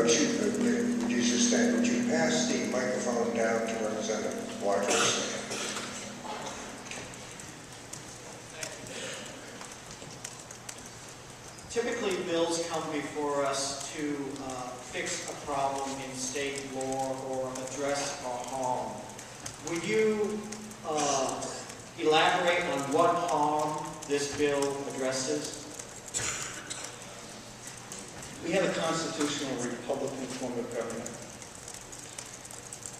would you sustain, would you pass the microphone down to Representative Waters? Typically, bills come before us to fix a problem in state law or address a harm. Would you elaborate on what harm this bill addresses? We have a constitutional Republican form of government.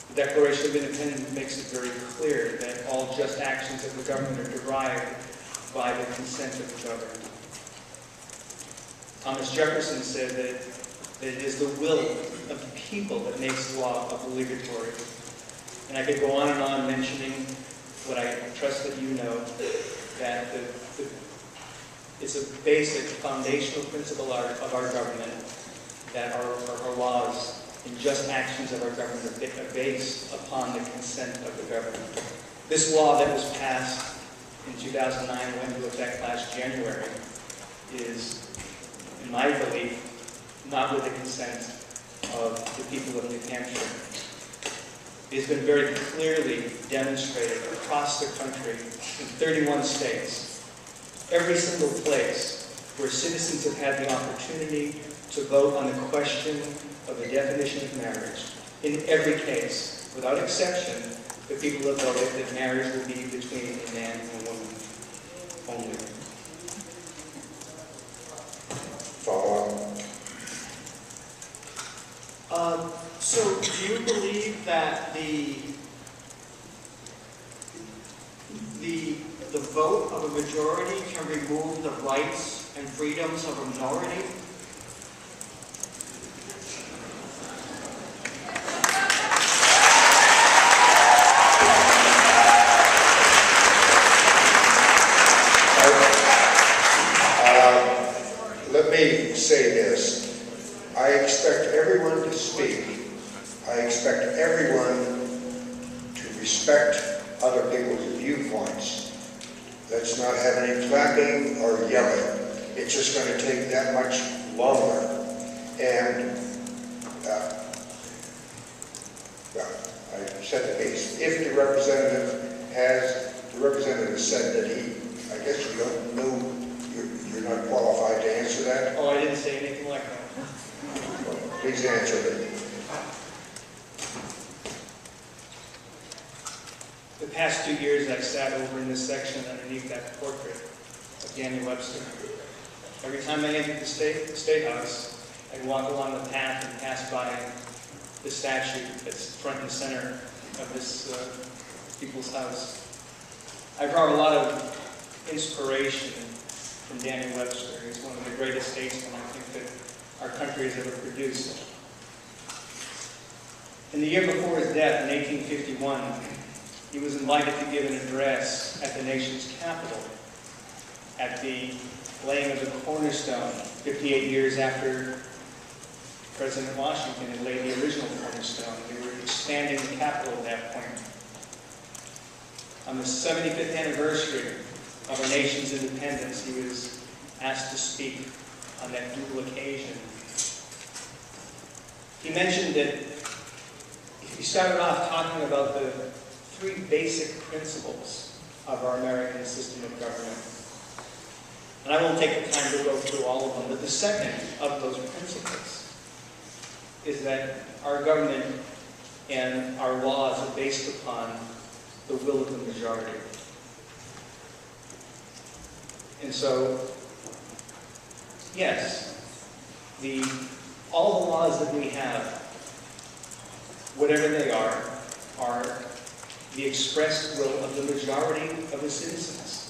The Declaration of Independence makes it very clear that all just actions of the government are derived by the consent of the governed. Thomas Jefferson said that it is the will of the people that makes law obligatory. And I could go on and on mentioning what I trust that you know, that it's a basic foundational principle of our government that our laws and just actions of our government are based upon the consent of the government. This law that was passed in 2009 went into effect last January is, in my belief, not with the consent of the people of New Hampshire. It has been very clearly demonstrated across the country in 31 states, every single place where citizens have had the opportunity to vote on the question of the definition of marriage. In every case, without exception, the people have voted that marriage will be between a man and a woman only. So do you believe that the vote of a majority can remove the rights and freedoms of a minority? Let me say this. I expect everyone to speak. I expect everyone to respect other people's viewpoints. Let's not have any clapping or yelling. It's just going to take that much longer. And, well, I said the piece. If the representative said that I guess you don't know, you're not qualified to answer that. Oh, I didn't say anything like that. Well, please answer it. The past 2 years, I've sat over in this section underneath that portrait of Daniel Webster. Every time I entered the State House, I'd walk along the path and pass by the statue that's front and center of this people's house. I draw a lot of inspiration from Daniel Webster. He's one of the greatest statesmen I think that our country has ever produced. In the year before his death, in 1851, he was invited to give an address at the nation's capital at the laying of the cornerstone, 58 years after President Washington had laid the original cornerstone. They were expanding the capital at that point. On the 75th anniversary of our nation's independence, he was asked to speak on that dual occasion. He mentioned that he started off talking about the three basic principles of our American system of government. And I won't take the time to go through all of them, but the second of those principles is that our government and our laws are based upon the will of the majority. And so, yes, all the laws that we have, whatever they are the expressed will of the majority of the citizens.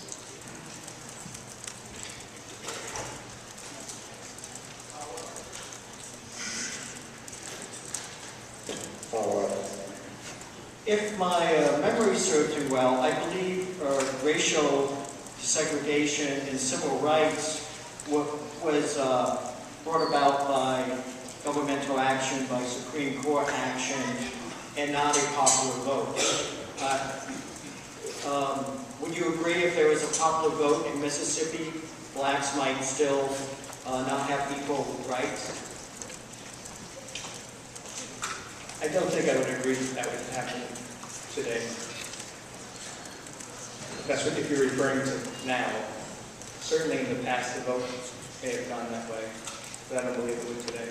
If my memory serves me well, I believe racial segregation and civil rights was brought about by governmental action, by Supreme Court action, and not a popular vote. Would you agree if there was a popular vote in Mississippi, blacks might still not have equal rights? I don't think I would agree that would happen today. That's what, if you're referring to now. Certainly in the past, the vote may have gone that way, but I don't believe it would today.